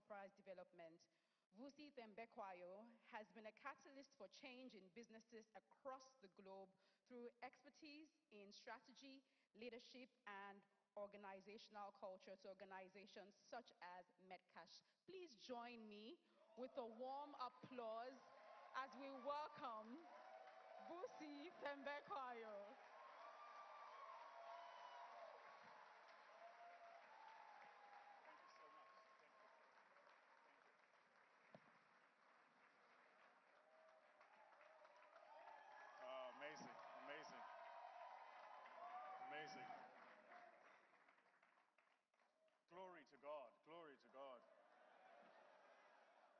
enterprise development, Vusi Thembekwayo has been a catalyst for change in businesses across the globe through expertise in strategy, leadership, and organizational culture to organizations such as Metcash. Please join me with a warm applause as we welcome Vusi Thembekwayo. Amazing, amazing, amazing. Glory to God, glory to God,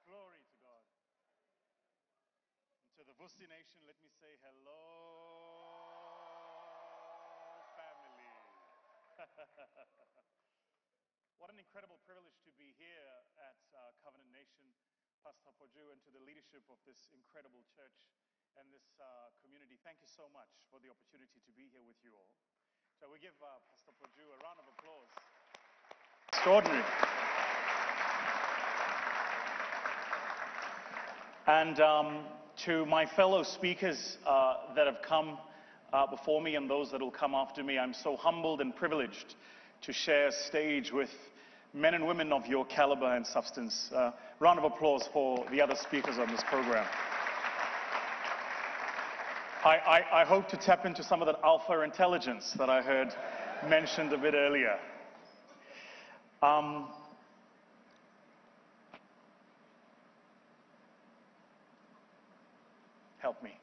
glory to God. And to the Vusi Nation, let me say hello, family. What an incredible privilege to be here at Covenant Nation, Pastor Poju, and to the leadership of this incredible church and this community. Thank you so much for the opportunity to be here with you all. So we give Pastor Poju a round of applause. Extraordinary. And to my fellow speakers that have come before me and those that will come after me, I'm so humbled and privileged to share stage with men and women of your caliber and substance. Round of applause for the other speakers on this program. I hope to tap into some of that alpha intelligence that I heard mentioned a bit earlier. Help me.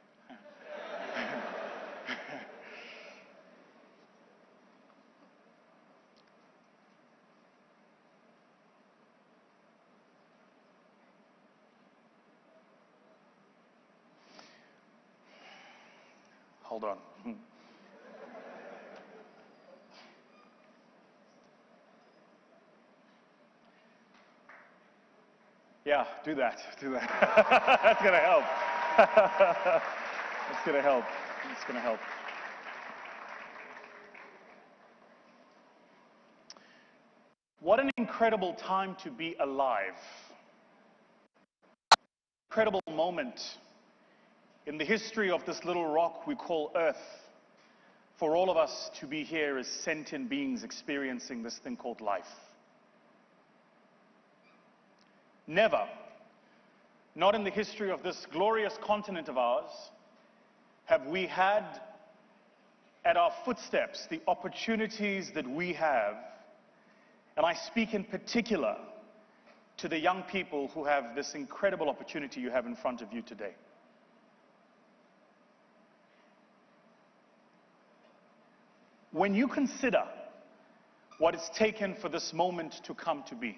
Hold on. Yeah, do that. Do that. That's going to help. That's going to help. It's going to help. What an incredible time to be alive. Incredible moment in the history of this little rock we call Earth, for all of us to be here as sentient beings experiencing this thing called life. Never, not in the history of this glorious continent of ours, have we had at our footsteps the opportunities that we have, and I speak in particular to the young people who have this incredible opportunity you have in front of you today. When you consider what it's taken for this moment to come to be,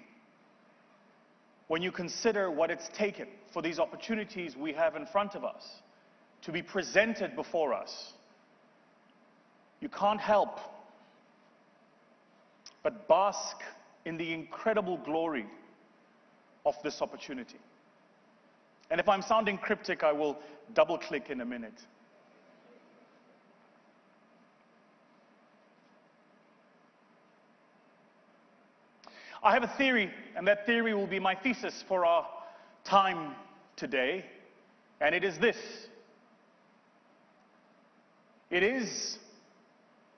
when you consider what it's taken for these opportunities we have in front of us to be presented before us, you can't help but bask in the incredible glory of this opportunity. And if I'm sounding cryptic, I will double-click in a minute. I have a theory, and that theory will be my thesis for our time today, and it is this. It is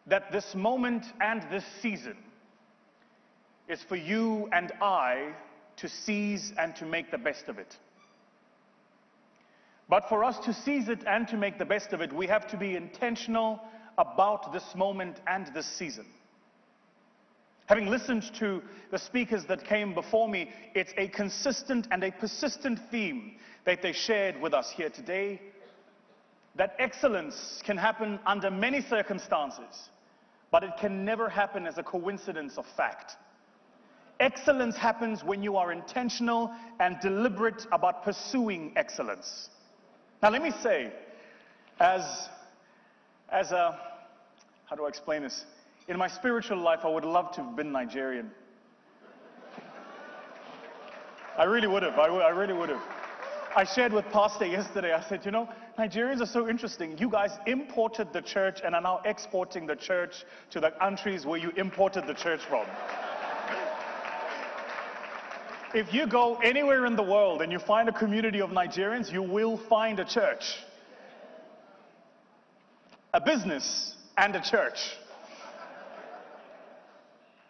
that this moment and this season is for you and I to seize and to make the best of it. But for us to seize it and to make the best of it, we have to be intentional about this moment and this season. Having listened to the speakers that came before me, it's a consistent and a persistent theme that they shared with us here today, that excellence can happen under many circumstances, but it can never happen as a coincidence of fact. Excellence happens when you are intentional and deliberate about pursuing excellence. Now let me say, how do I explain this? In my spiritual life, I would love to have been Nigerian. I really would have. I really would have. I shared with Pastor yesterday, I said, you know, Nigerians are so interesting. You guys imported the church and are now exporting the church to the countries where you imported the church from. If you go anywhere in the world and you find a community of Nigerians, you will find a church, a business, and a church.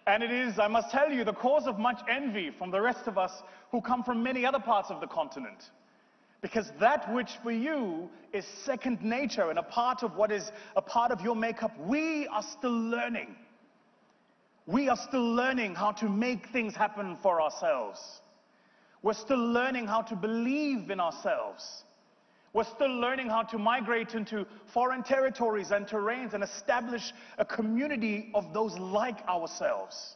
And it is, I must tell you, the cause of much envy from the rest of us who come from many other parts of the continent. Because that which for you is second nature and a part of what is a part of your makeup, we are still learning. We are still learning how to make things happen for ourselves. We're still learning how to believe in ourselves. We're still learning how to migrate into foreign territories and terrains and establish a community of those like ourselves.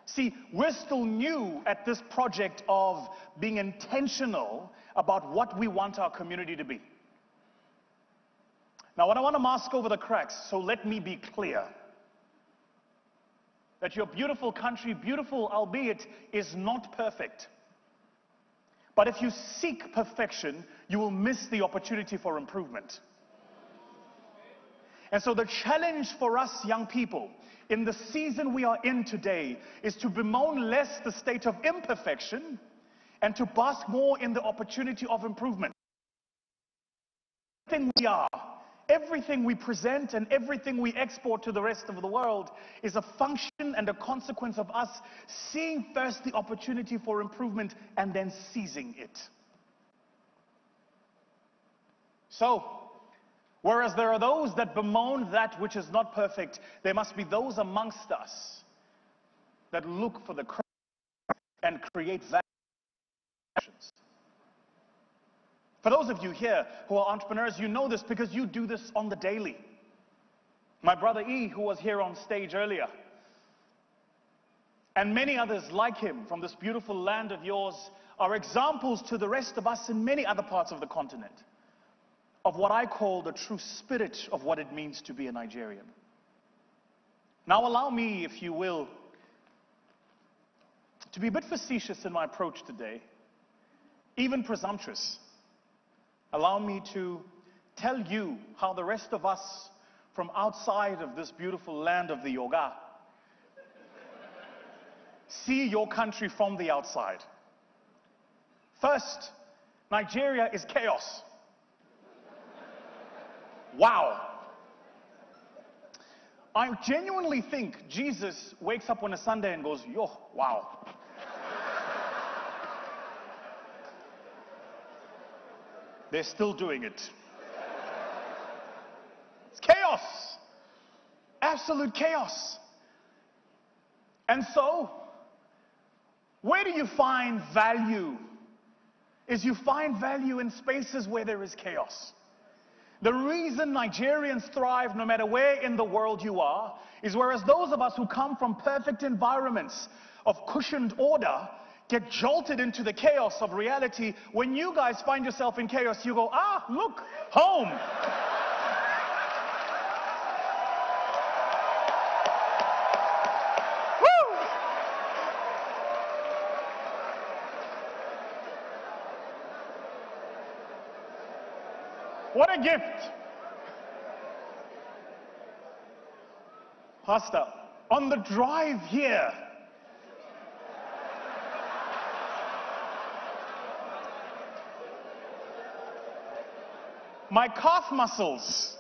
See, we're still new at this project of being intentional about what we want our community to be. Now, I don't want to mask over the cracks, so let me be clear. That your beautiful country, beautiful albeit, is not perfect. But if you seek perfection, you will miss the opportunity for improvement. And so the challenge for us young people in the season we are in today is to bemoan less the state of imperfection and to bask more in the opportunity of improvement. Everything we are, everything we present, and everything we export to the rest of the world is a function and a consequence of us seeing first the opportunity for improvement and then seizing it. So, whereas there are those that bemoan that which is not perfect, there must be those amongst us that look for the cracks and create value. For those of you here who are entrepreneurs, you know this because you do this on the daily. My brother E, who was here on stage earlier, and many others like him from this beautiful land of yours are examples to the rest of us in many other parts of the continent of what I call the true spirit of what it means to be a Nigerian. Now allow me, if you will, to be a bit facetious in my approach today, even presumptuous. Allow me to tell you how the rest of us from outside of this beautiful land of the yoga see your country from the outside. First, Nigeria is chaos. Wow. I genuinely think Jesus wakes up on a Sunday and goes, yo, wow. They're still doing it. It's chaos. Absolute chaos. And so, where do you find value? Is you find value in spaces where there is chaos. The reason Nigerians thrive no matter where in the world you are is whereas those of us who come from perfect environments of cushioned order get jolted into the chaos of reality. When you guys find yourself in chaos, you go, ah, look, home. Woo! What a gift. Pastor, on the drive here, my calf muscles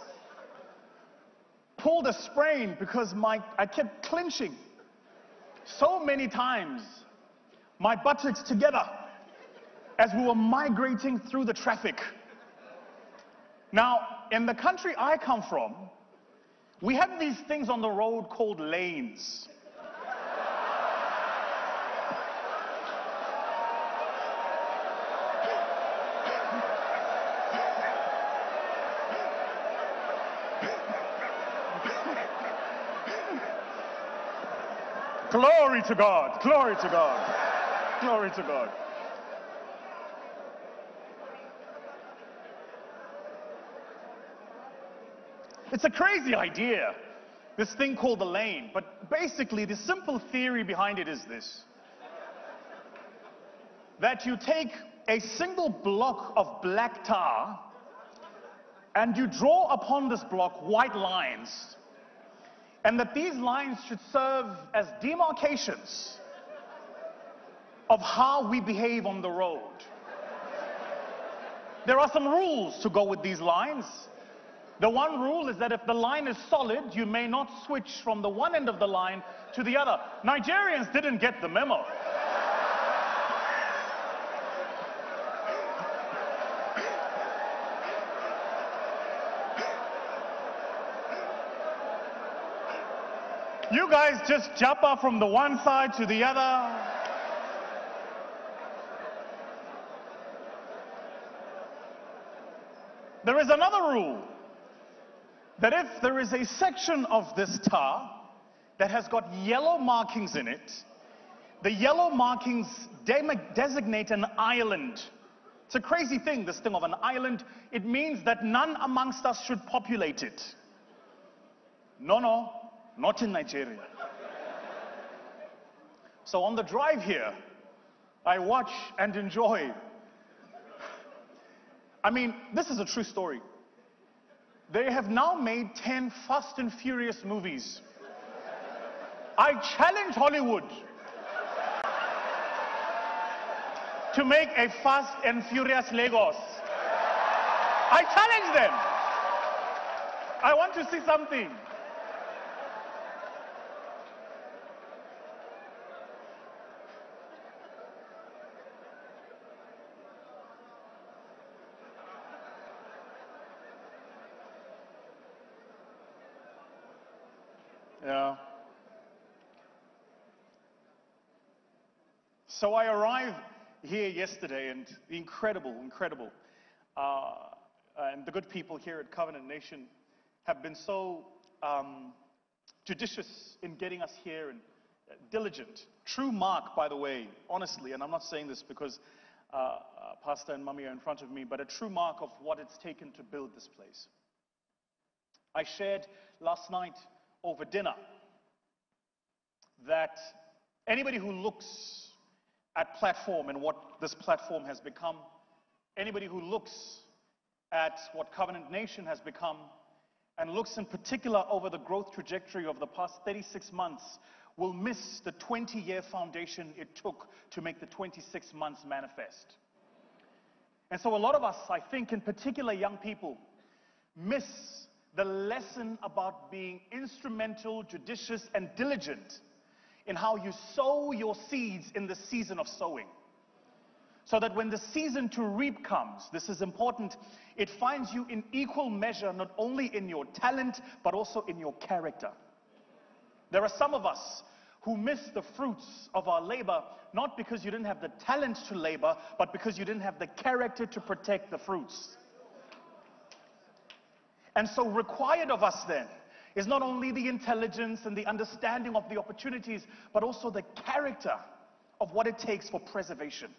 pulled a sprain because I kept clinching so many times, my buttocks together, as we were migrating through the traffic. Now, in the country I come from, we have these things on the road called lanes. Glory to God, glory to God, glory to God. It's a crazy idea, this thing called the lane, but basically the simple theory behind it is this: that you take a single block of black tar and you draw upon this block white lines, and that these lines should serve as demarcations of how we behave on the road. There are some rules to go with these lines. The one rule is that if the line is solid, you may not switch from the one end of the line to the other. Nigerians didn't get the memo. You guys just jump from the one side to the other. There is another rule, that if there is a section of this tar that has got yellow markings in it, the yellow markings designate an island. It's a crazy thing, this thing of an island. It means that none amongst us should populate it. No, not in Nigeria. So on the drive here, I watch and enjoy. I mean, this is a true story. They have now made 10 Fast and Furious movies. I challenge Hollywood to make a Fast and Furious Lagos. I challenge them. I want to see something. Yeah. So I arrived here yesterday, and incredible, and the good people here at Covenant Nation have been so judicious in getting us here and diligent. True mark, by the way, honestly, and I'm not saying this because Pastor and Mummy are in front of me, but a true mark of what it's taken to build this place. I shared last night over dinner that anybody who looks at platform and what this platform has become, anybody who looks at what Covenant Nation has become, and looks in particular over the growth trajectory of the past 36 months, will miss the 20-year foundation it took to make the 26 months manifest. And so a lot of us, I think in particular young people, miss the lesson about being instrumental, judicious, and diligent in how you sow your seeds in the season of sowing. So that when the season to reap comes, this is important, it finds you in equal measure, not only in your talent, but also in your character. There are some of us who miss the fruits of our labor, not because you didn't have the talent to labor, but because you didn't have the character to protect the fruits. And so required of us then is not only the intelligence and the understanding of the opportunities, but also the character of what it takes for preservation.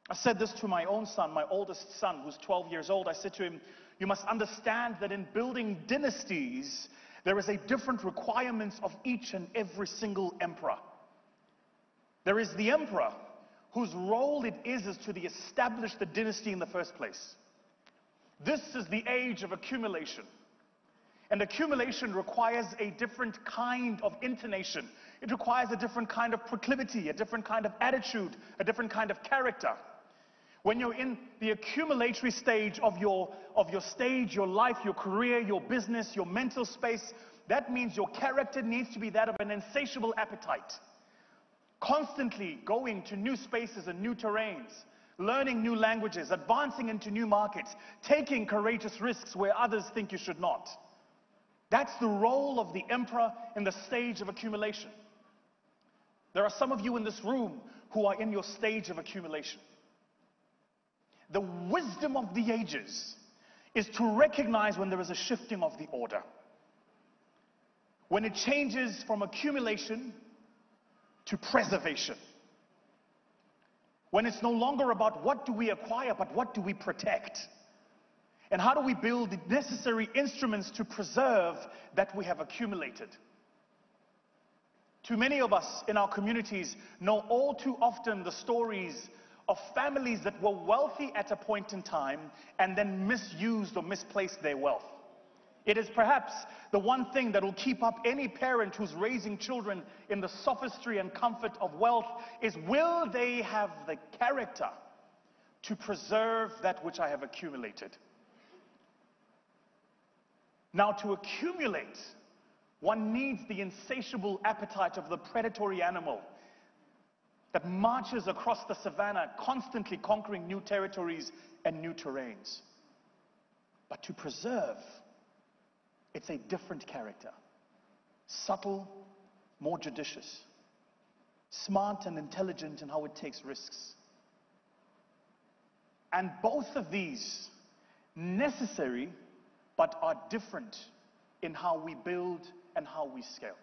I said this to my own son, my oldest son, who's 12 years old. I said to him, you must understand that in building dynasties, there is a different requirements of each and every single emperor. There is the emperor whose role it is to establish the dynasty in the first place. This is the age of accumulation. And accumulation requires a different kind of intonation. It requires a different kind of proclivity, a different kind of attitude, a different kind of character. When you're in the accumulatory stage of your stage, your life, your career, your business, your mental space, that means your character needs to be that of an insatiable appetite. Constantly going to new spaces and new terrains, learning new languages, advancing into new markets, taking courageous risks where others think you should not. That's the role of the emperor in the stage of accumulation. There are some of you in this room who are in your stage of accumulation. The wisdom of the ages is to recognize when there is a shifting of the order. When it changes from accumulation to preservation. When it's no longer about what do we acquire, but what do we protect? And how do we build the necessary instruments to preserve that we have accumulated? Too many of us in our communities know all too often the stories of families that were wealthy at a point in time and then misused or misplaced their wealth. It is perhaps the one thing that will keep up any parent who's raising children in the sophistry and comfort of wealth is, will they have the character to preserve that which I have accumulated? Now, to accumulate, one needs the insatiable appetite of the predatory animal that marches across the savannah, constantly conquering new territories and new terrains. But to preserve, it's a different character. Subtle, more judicious. Smart and intelligent in how it takes risks. And both of these, necessary, but are different in how we build and how we scale.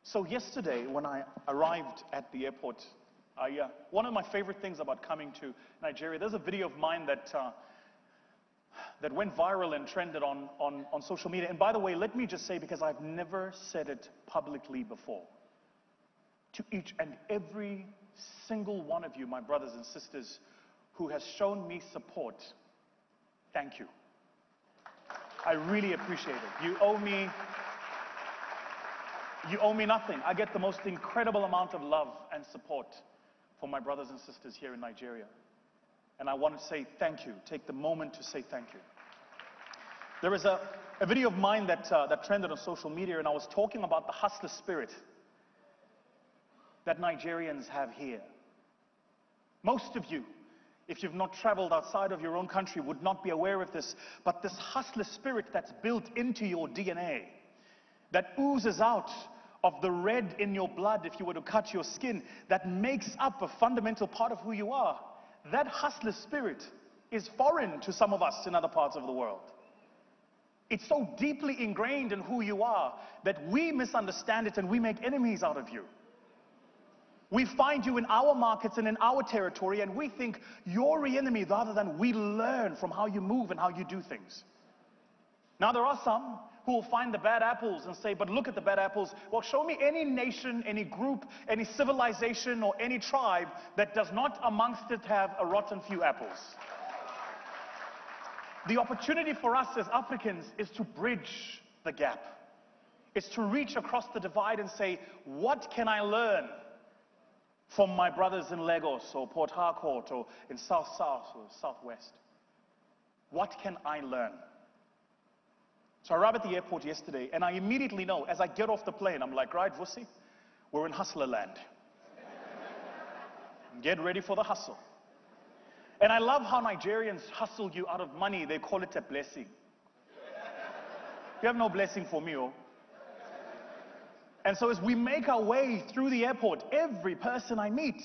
So yesterday, when I arrived at the airport, one of my favorite things about coming to Nigeria, there's a video of mine that went viral and trended on social media. And by the way, let me just say, because I've never said it publicly before, to each and every single one of you, my brothers and sisters, who has shown me support, thank you. I really appreciate it. You owe me nothing. I get the most incredible amount of love and support from my brothers and sisters here in Nigeria. And I want to say thank you. Take the moment to say thank you. There is a video of mine that trended on social media, and I was talking about the hustler spirit that Nigerians have here. Most of you, if you've not traveled outside of your own country, would not be aware of this, but this hustler spirit that's built into your DNA, that oozes out of the red in your blood if you were to cut your skin, that makes up a fundamental part of who you are, that hustler spirit is foreign to some of us in other parts of the world. It's so deeply ingrained in who you are that we misunderstand it and we make enemies out of you. We find you in our markets and in our territory, and we think you're the enemy rather than we learn from how you move and how you do things. Now, there are some who will find the bad apples and say, but look at the bad apples. Well, show me any nation, any group, any civilization, or any tribe that does not amongst it have a rotten few apples. The opportunity for us as Africans is to bridge the gap. It's to reach across the divide and say, what can I learn from my brothers in Lagos or Port Harcourt or in South or Southwest? What can I learn? So I arrived at the airport yesterday, and I immediately know, as I get off the plane, I'm like, right, Vusi, we're in hustler land. Get ready for the hustle. And I love how Nigerians hustle you out of money. They call it a blessing. You have no blessing for me, oh. And so as we make our way through the airport, every person I meet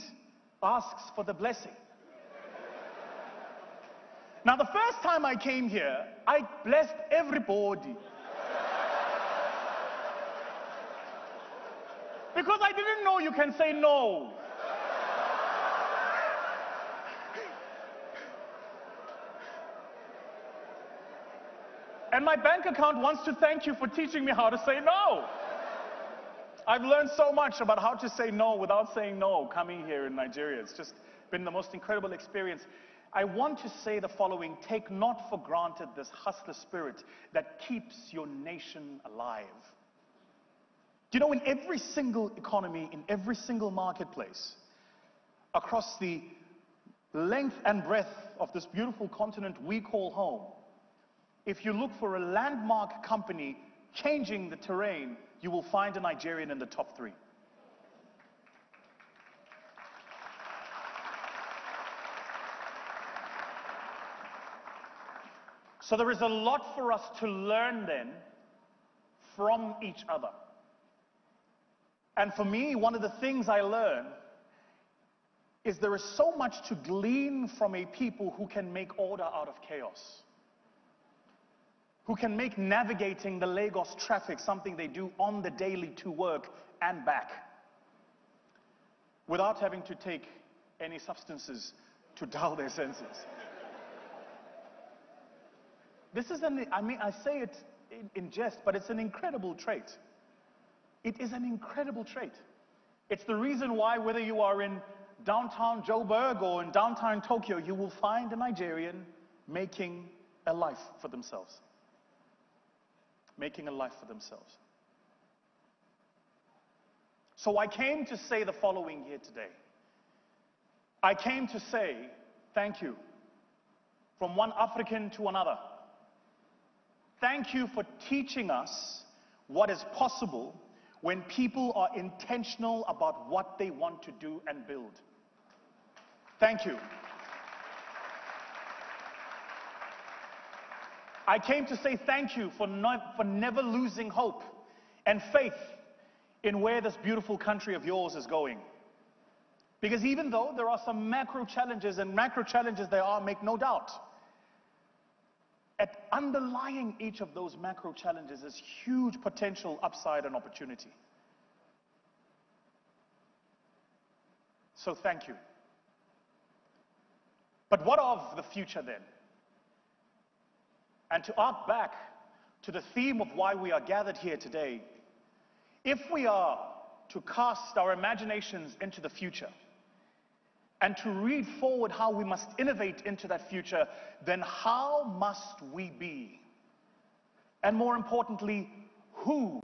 asks for the blessing. Now, the first time I came here, I blessed everybody. Because I didn't know you can say no. And my bank account wants to thank you for teaching me how to say no. I've learned so much about how to say no without saying no coming here in Nigeria. It's just been the most incredible experience. I want to say the following: take not for granted this hustler spirit that keeps your nation alive. You know, in every single economy, in every single marketplace, across the length and breadth of this beautiful continent we call home, if you look for a landmark company changing the terrain, you will find a Nigerian in the top 3. So there is a lot for us to learn then from each other. And for me, one of the things I learn is there is so much to glean from a people who can make order out of chaos, who can make navigating the Lagos traffic something they do on the daily to work and back, without having to take any substances to dull their senses. This is I say it in jest, but it's an incredible trait. It is an incredible trait. It's the reason why, whether you are in downtown Joburg or in downtown Tokyo, you will find a Nigerian making a life for themselves. Making a life for themselves. So I came to say the following here today. I came to say thank you from one African to another. Thank you for teaching us what is possible when people are intentional about what they want to do and build. Thank you. I came to say thank you for never losing hope and faith in where this beautiful country of yours is going. Because even though there are some macro challenges, and macro challenges there are, make no doubt, at underlying each of those macro challenges is huge potential upside and opportunity. So thank you. But what of the future then? And to arc back to the theme of why we are gathered here today, if we are to cast our imaginations into the future and to read forward how we must innovate into that future, then how must we be? And more importantly, who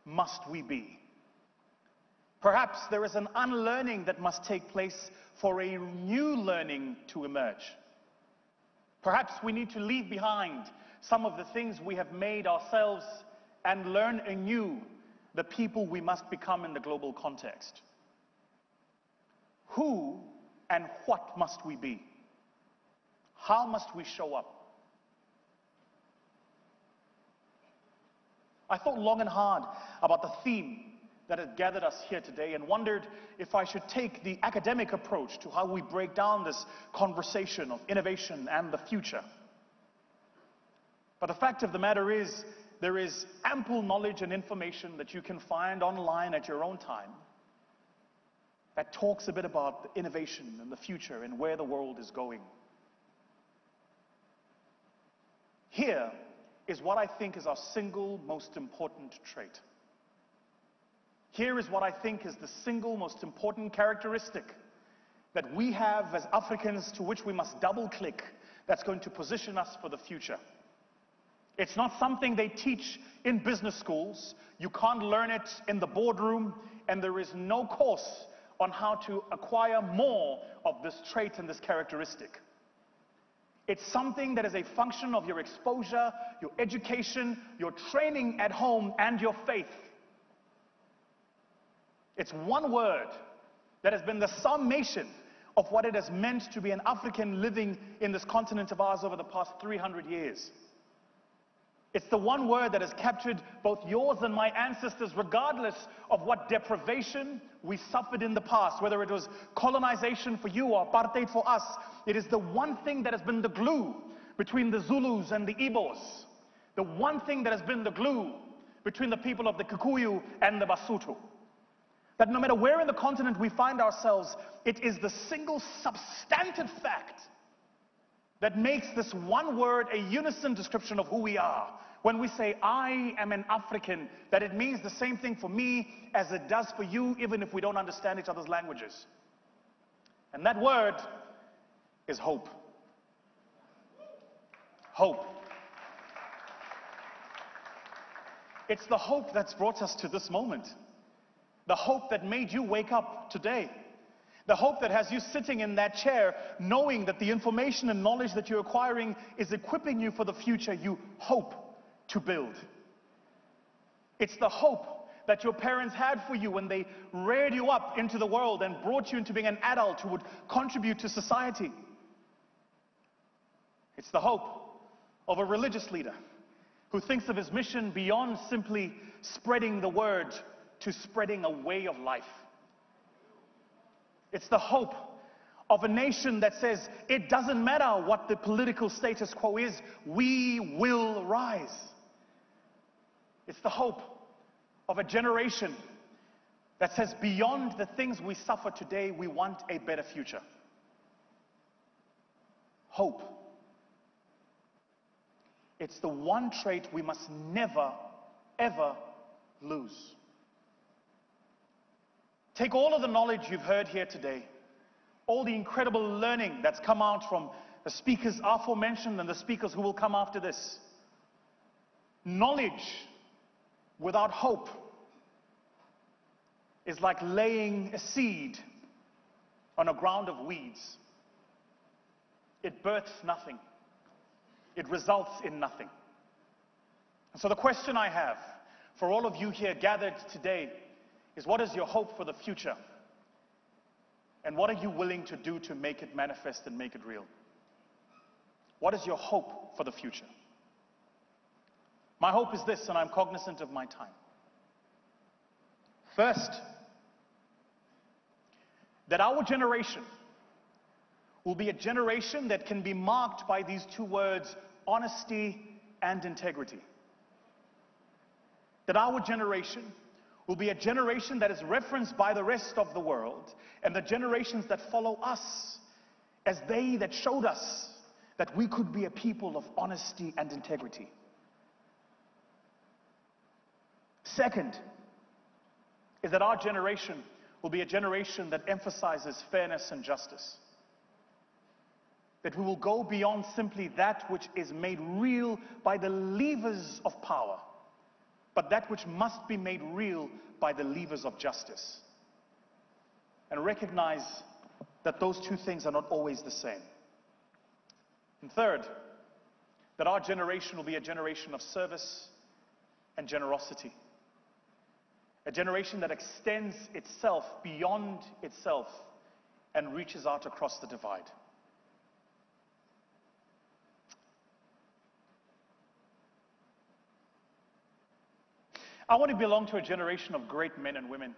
must we be? Perhaps there is an unlearning that must take place for a new learning to emerge. Perhaps we need to leave behind some of the things we have made ourselves and learn anew the people we must become in the global context. Who and what must we be? How must we show up? I thought long and hard about the theme that had gathered us here today and wondered if I should take the academic approach to how we break down this conversation of innovation and the future. But the fact of the matter is, there is ample knowledge and information that you can find online at your own time that talks a bit about the innovation and the future and where the world is going. Here is what I think is our single most important trait. Here is what I think is the single most important characteristic that we have as Africans to which we must double click that's going to position us for the future. It's not something they teach in business schools. You can't learn it in the boardroom, and there is no course on how to acquire more of this trait and this characteristic. It's something that is a function of your exposure, your education, your training at home, and your faith. It's one word that has been the summation of what it has meant to be an African living in this continent of ours over the past 300 years. It's the one word that has captured both yours and my ancestors, regardless of what deprivation we suffered in the past, whether it was colonization for you or apartheid for us. It is the one thing that has been the glue between the Zulus and the Igbos. The one thing that has been the glue between the people of the Kikuyu and the Basotho. That no matter where in the continent we find ourselves, it is the single substantive fact that makes this one word a unison description of who we are. When we say, I am an African, that it means the same thing for me as it does for you, even if we don't understand each other's languages. And that word is hope. Hope. It's the hope that's brought us to this moment. The hope that made you wake up today. The hope that has you sitting in that chair knowing that the information and knowledge that you're acquiring is equipping you for the future you hope to build. It's the hope that your parents had for you when they reared you up into the world and brought you into being an adult who would contribute to society. It's the hope of a religious leader who thinks of his mission beyond simply spreading the word to spreading a way of life. It's the hope of a nation that says, it doesn't matter what the political status quo is, we will rise. It's the hope of a generation that says, beyond the things we suffer today, we want a better future. Hope. It's the one trait we must never, ever lose. Take all of the knowledge you've heard here today, all the incredible learning that's come out from the speakers aforementioned and the speakers who will come after this. Knowledge without hope is like laying a seed on a ground of weeds. It births nothing. It results in nothing. And so the question I have for all of you here gathered today is, what is your hope for the future? And what are you willing to do to make it manifest and make it real? What is your hope for the future? My hope is this, and I'm cognizant of my time. First, that our generation will be a generation that can be marked by these two words, honesty and integrity. That our generation will be a generation that is referenced by the rest of the world, and the generations that follow us as they that showed us that we could be a people of honesty and integrity. Second, is that our generation will be a generation that emphasizes fairness and justice. That we will go beyond simply that which is made real by the levers of power, but that which must be made real by the levers of justice. And recognize that those two things are not always the same. And third, that our generation will be a generation of service and generosity. A generation that extends itself beyond itself and reaches out across the divide. I want to belong to a generation of great men and women.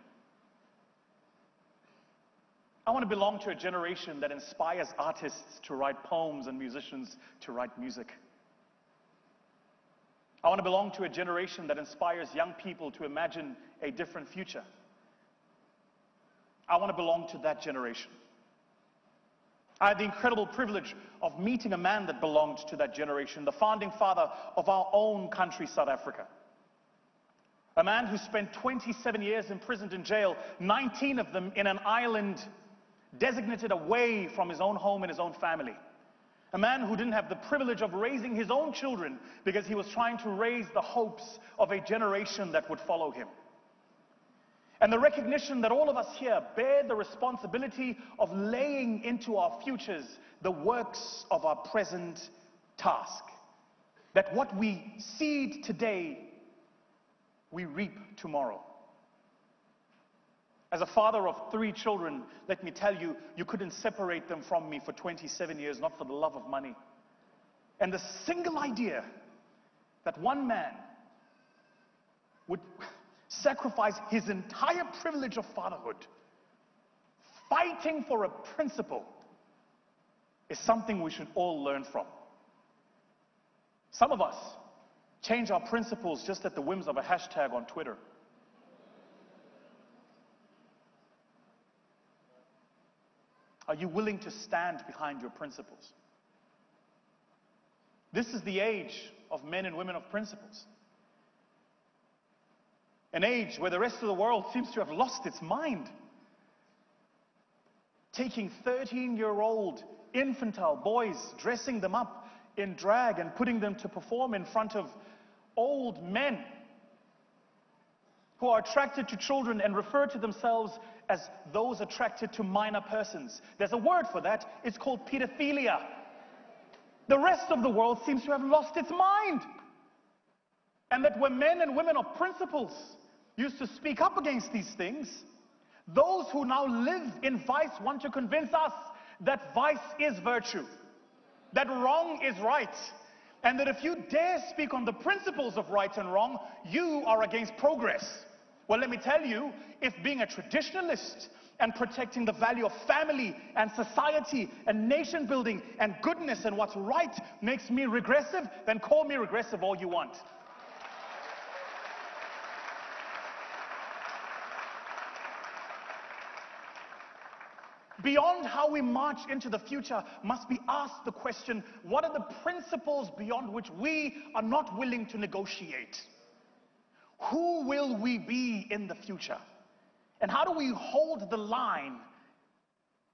I want to belong to a generation that inspires artists to write poems and musicians to write music. I want to belong to a generation that inspires young people to imagine a different future. I want to belong to that generation. I had the incredible privilege of meeting a man that belonged to that generation, the founding father of our own country, South Africa. A man who spent 27 years imprisoned in jail, 19 of them in an island designated away from his own home and his own family. A man who didn't have the privilege of raising his own children because he was trying to raise the hopes of a generation that would follow him. And the recognition that all of us here bear the responsibility of laying into our futures the works of our present task. That what we seed today, we reap tomorrow. As a father of 3 children, let me tell you, you couldn't separate them from me for 27 years, not for the love of money. And the single idea that one man would sacrifice his entire privilege of fatherhood, fighting for a principle, is something we should all learn from. Some of us change our principles just at the whims of a hashtag on Twitter. Are you willing to stand behind your principles? This is the age of men and women of principles. An age where the rest of the world seems to have lost its mind. Taking 13-year-old infantile boys, dressing them up in drag and putting them to perform in front of old men who are attracted to children and refer to themselves as those attracted to minor persons. There's a word for that. It's called pedophilia. The rest of the world seems to have lost its mind. And that when men and women of principles used to speak up against these things, those who now live in vice want to convince us that vice is virtue, that wrong is right, and that if you dare speak on the principles of right and wrong, you are against progress. Well, let me tell you, if being a traditionalist and protecting the value of family and society and nation building and goodness and what's right makes me regressive, then call me regressive all you want. Beyond how we march into the future must be asked the question, what are the principles beyond which we are not willing to negotiate? Who will we be in the future? And how do we hold the line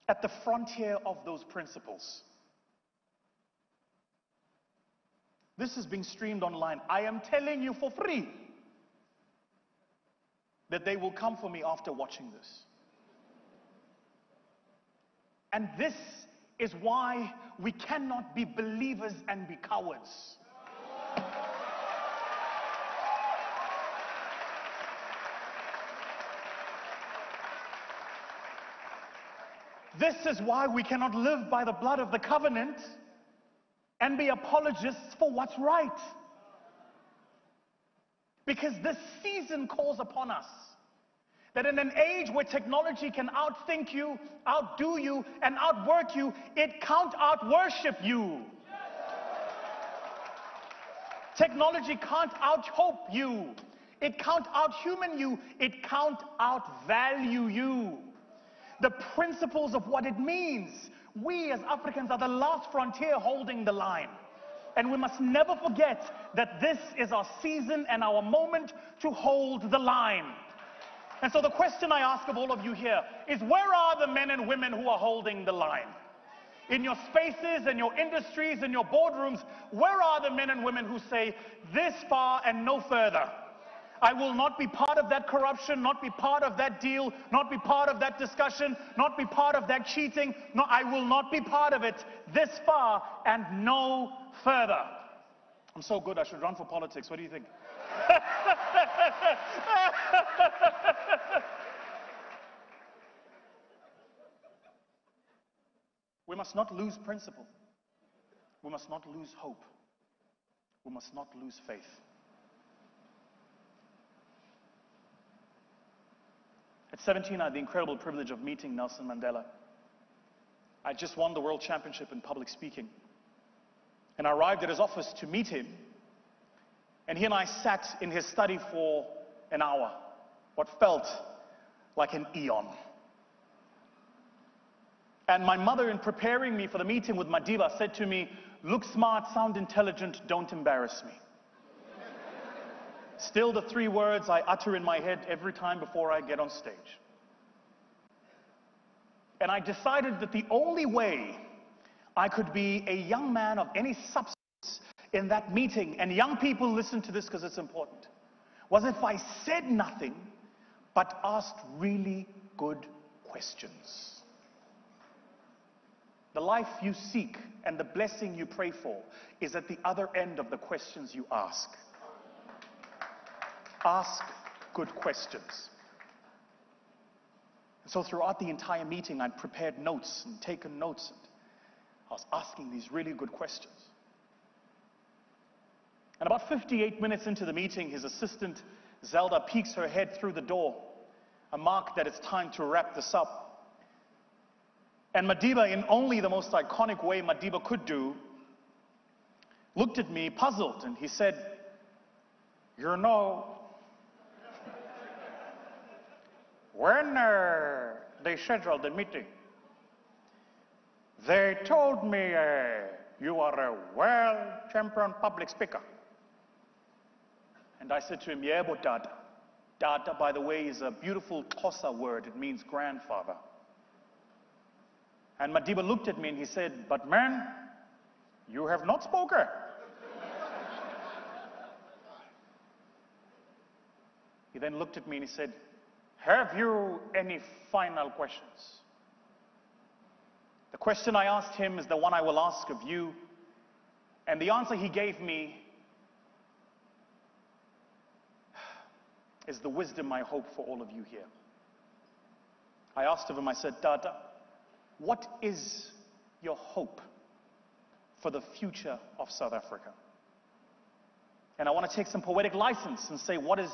at the frontier of those principles? This is being streamed online. I am telling you for free that they will come for me after watching this. And this is why we cannot be believers and be cowards. This is why we cannot live by the blood of the covenant and be apologists for what's right. Because this season calls upon us that in an age where technology can outthink you, outdo you, and outwork you, it can't outworship you. Technology can't outhope you. It can't outhuman you. It can't outvalue you. The principles of what it means. We as Africans are the last frontier holding the line. And we must never forget that this is our season and our moment to hold the line. And so the question I ask of all of you here is, where are the men and women who are holding the line? In your spaces, in your industries, in your boardrooms, where are the men and women who say, this far and no further? I will not be part of that corruption, not be part of that deal, not be part of that discussion, not be part of that cheating. No, I will not be part of it. This far and no further. I'm so good, I should run for politics. What do you think? We must not lose principle. We must not lose hope. We must not lose faith. At 17, I had the incredible privilege of meeting Nelson Mandela. I just won the World Championship in public speaking. And I arrived at his office to meet him. And he and I sat in his study for an hour, what felt like an eon. And my mother, in preparing me for the meeting with Madiba, said to me, look smart, sound intelligent, don't embarrass me. Still the 3 words I utter in my head every time before I get on stage. And I decided that the only way I could be a young man of any substance in that meeting, and young people listen to this because it's important, was if I said nothing but asked really good questions. The life you seek and the blessing you pray for is at the other end of the questions you ask. Ask good questions. And so throughout the entire meeting, I'd prepared notes and taken notes. And I was asking these really good questions. And about 58 minutes into the meeting, his assistant, Zelda, peeks her head through the door, a mark that it's time to wrap this up. And Madiba, in only the most iconic way Madiba could do, looked at me puzzled, and he said, you know, when they scheduled the meeting, they told me you are a well-champion public speaker. And I said to him, yebo Dada. Dada, by the way, is a beautiful Xhosa word. It means grandfather. And Madiba looked at me and he said, but man, you have not spoken. He then looked at me and he said, have you any final questions? The question I asked him is the one I will ask of you. And the answer he gave me is the wisdom I hope for all of you here. I asked of him, I said, Dada, what is your hope for the future of South Africa? And I want to take some poetic license and say, what is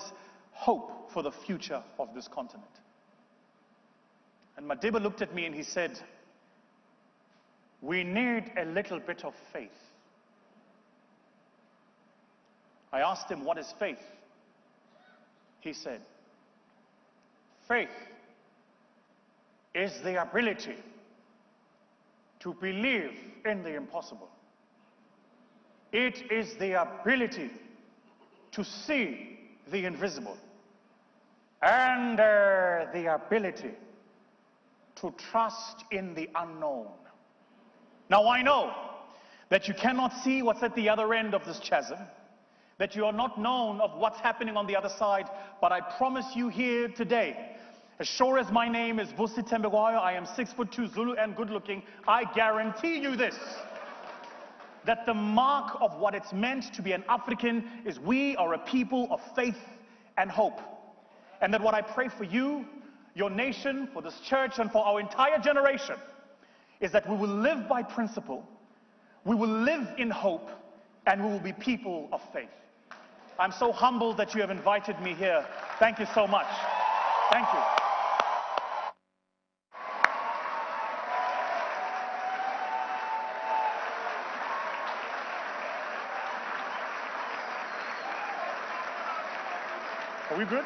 hope for the future of this continent? And Madiba looked at me and he said, we need a little bit of faith. I asked him, what is faith? He said, faith is the ability to believe in the impossible. It is the ability to see the invisible, and the ability to trust in the unknown. Now I know that you cannot see what's at the other end of this chasm, that you are not known of what's happening on the other side, but I promise you here today, as sure as my name is Vusi Thembekwayo, I am 6'2" Zulu and good looking, I guarantee you this, that the mark of what it's meant to be an African is we are a people of faith and hope. And that what I pray for you, your nation, for this church, and for our entire generation is that we will live by principle, we will live in hope, and we will be people of faith. I'm so humbled that you have invited me here. Thank you so much. Thank you. Are we good?